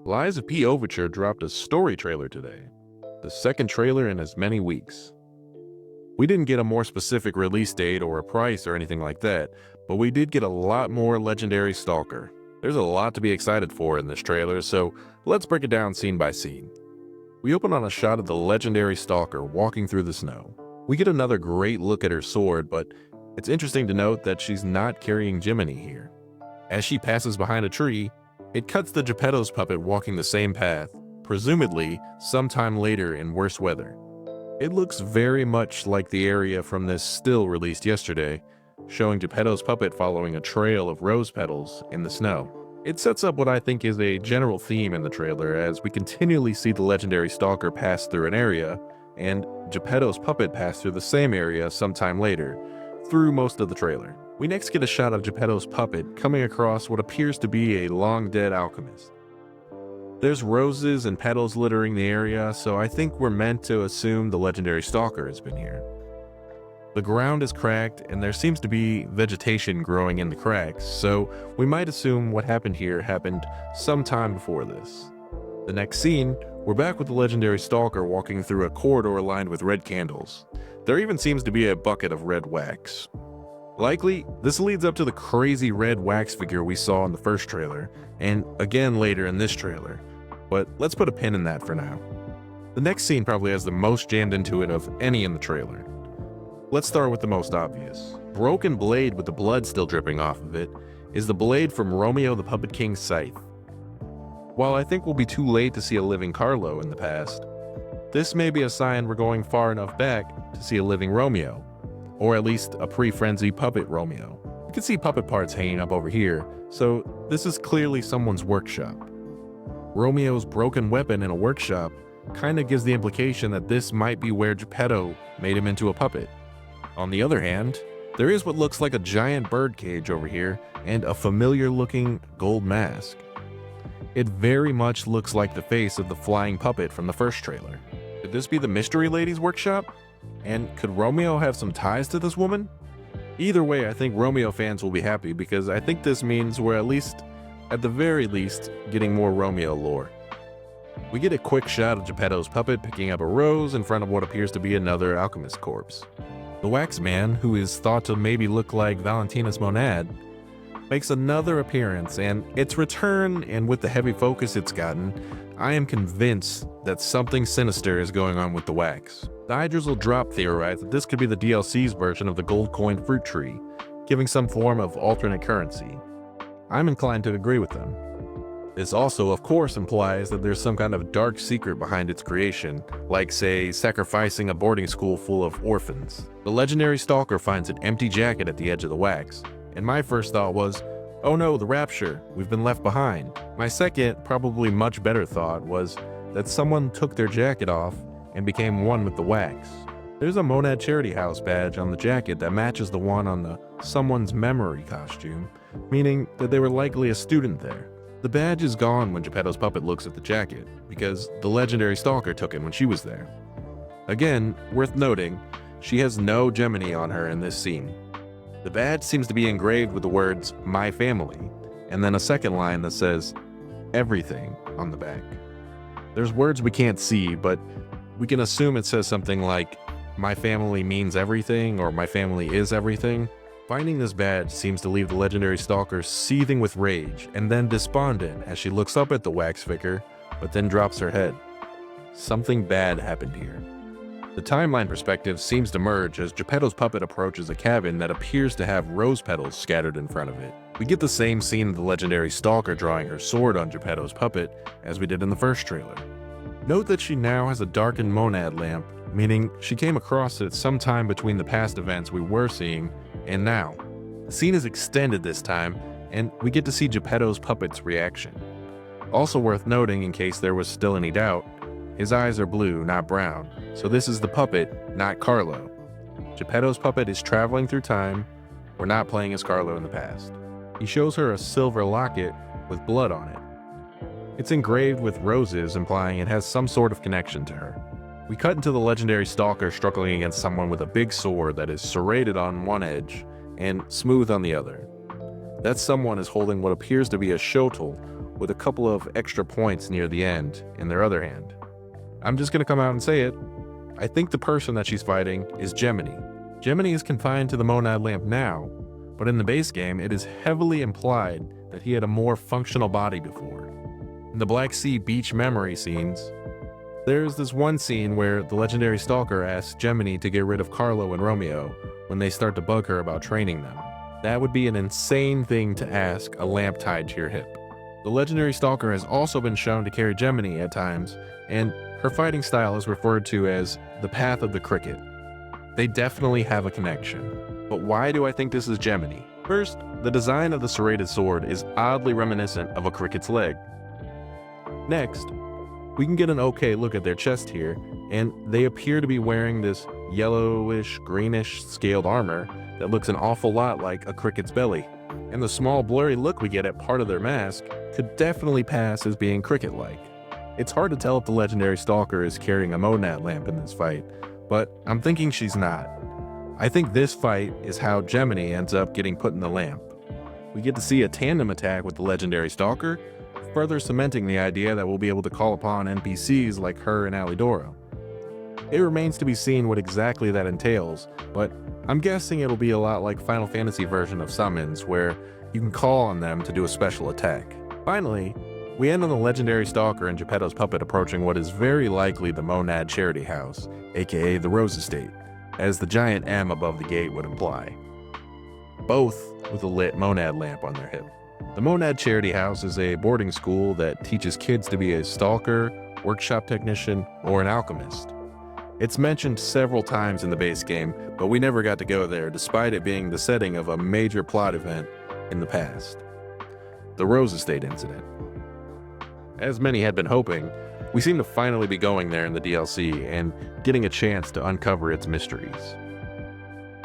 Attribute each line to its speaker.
Speaker 1: Lies of P Overture dropped a story trailer today, the second trailer in as many weeks. We didn't get a more specific release date or a price or anything like that, but we did get a lot more Legendary Stalker. There's a lot to be excited for in this trailer, so let's break it down scene by scene. We open on a shot of the Legendary Stalker walking through the snow. We get another great look at her sword, but it's interesting to note that she's not carrying Jiminy here. As she passes behind a tree, it cuts to Geppetto's puppet walking the same path, presumably sometime later in worse weather. It looks very much like the area from this still released yesterday, showing Geppetto's puppet following a trail of rose petals in the snow. It sets up what I think is a general theme in the trailer, as we continually see the Legendary Stalker pass through an area, and Geppetto's puppet pass through the same area sometime later, through most of the trailer. We next get a shot of Geppetto's puppet coming across what appears to be a long-dead alchemist. There's roses and petals littering the area, so I think we're meant to assume the Legendary Stalker has been here. The ground is cracked, and there seems to be vegetation growing in the cracks, so we might assume what happened here happened sometime before this. The next scene, we're back with the Legendary Stalker walking through a corridor lined with red candles. There even seems to be a bucket of red wax. Likely, this leads up to the crazy red wax figure we saw in the first trailer, and again later in this trailer, but let's put a pin in that for now. The next scene probably has the most jammed into it of any in the trailer. Let's start with the most obvious. Broken blade with the blood still dripping off of it is the blade from Romeo the Puppet King's scythe. While I think we'll be too late to see a living Carlo in the past, this may be a sign we're going far enough back to see a living Romeo, or at least a pre-frenzy puppet Romeo. You can see puppet parts hanging up over here, so this is clearly someone's workshop. Romeo's broken weapon in a workshop kinda gives the implication that this might be where Geppetto made him into a puppet. On the other hand, there is what looks like a giant bird cage over here and a familiar looking gold mask. It very much looks like the face of the flying puppet from the first trailer. Could this be the Mystery Lady's workshop? And could Romeo have some ties to this woman? Either way, I think Romeo fans will be happy because I think this means we're at the very least, getting more Romeo lore. We get a quick shot of Geppetto's puppet picking up a rose in front of what appears to be another alchemist corpse. The wax man, who is thought to maybe look like Valentina's monad, makes another appearance, and its return, and with the heavy focus it's gotten, I am convinced that something sinister is going on with the wax. The iDrizzle Drop theorized that this could be the DLC's version of the gold coin fruit tree, giving some form of alternate currency. I'm inclined to agree with them. This also, of course, implies that there's some kind of dark secret behind its creation, like, say, sacrificing a boarding school full of orphans. The Legendary Stalker finds an empty jacket at the edge of the wax, and my first thought was, oh no, the rapture, we've been left behind. My second, probably much better thought was that someone took their jacket off and became one with the wax. There's a Monad Charity House badge on the jacket that matches the one on the Someone's Memory costume, meaning that they were likely a student there. The badge is gone when Geppetto's puppet looks at the jacket, because the Legendary Stalker took it when she was there. Again, worth noting, she has no Gemini on her in this scene. The badge seems to be engraved with the words, "My family," and then a second line that says, "Everything" on the back. There's words we can't see, but we can assume it says something like, "My family means everything," or "My family is everything." Finding this badge seems to leave the Legendary Stalker seething with rage, and then despondent as she looks up at the wax figure, but then drops her head. Something bad happened here. The timeline perspective seems to merge as Geppetto's puppet approaches a cabin that appears to have rose petals scattered in front of it. We get the same scene of the Legendary Stalker drawing her sword on Geppetto's puppet as we did in the first trailer. Note that she now has a darkened monad lamp, meaning she came across it sometime between the past events we were seeing and now. The scene is extended this time, and we get to see Geppetto's puppet's reaction. Also worth noting, in case there was still any doubt, his eyes are blue, not brown, so this is the puppet, not Carlo. Geppetto's puppet is traveling through time. We're not playing as Carlo in the past. He shows her a silver locket with blood on it. It's engraved with roses, implying it has some sort of connection to her. We cut into the Legendary Stalker struggling against someone with a big sword that is serrated on one edge and smooth on the other. That someone is holding what appears to be a shotl, with a couple of extra points near the end in their other hand. I'm just gonna come out and say it. I think the person that she's fighting is Gemini. Gemini is confined to the monad lamp now, but in the base game, it is heavily implied that he had a more functional body before. In the Black Sea beach memory scenes, there's this one scene where the Legendary Stalker asks Gemini to get rid of Carlo and Romeo when they start to bug her about training them. That would be an insane thing to ask a lamp tied to your hip. The Legendary Stalker has also been shown to carry Gemini at times, and her fighting style is referred to as the path of the cricket. They definitely have a connection. But why do I think this is Gemini? First, the design of the serrated sword is oddly reminiscent of a cricket's leg. Next, we can get an okay look at their chest here, and they appear to be wearing this yellowish, greenish scaled armor that looks an awful lot like a cricket's belly. And the small blurry look we get at part of their mask could definitely pass as being cricket-like. It's hard to tell if the Legendary Stalker is carrying a monad lamp in this fight, but I'm thinking she's not. I think this fight is how Gemini ends up getting put in the lamp. We get to see a tandem attack with the Legendary Stalker, further cementing the idea that we'll be able to call upon NPCs like her and Alidoro. It remains to be seen what exactly that entails, but I'm guessing it'll be a lot like Final Fantasy version of summons, where you can call on them to do a special attack. Finally, we end on the Legendary Stalker and Geppetto's puppet approaching what is very likely the Monad Charity House, aka the Rose Estate, as the giant M above the gate would imply. Both with a lit monad lamp on their hip. The Monad Charity House is a boarding school that teaches kids to be a stalker, workshop technician, or an alchemist. It's mentioned several times in the base game, but we never got to go there despite it being the setting of a major plot event in the past. The Rose Estate incident. As many had been hoping, we seem to finally be going there in the DLC and getting a chance to uncover its mysteries.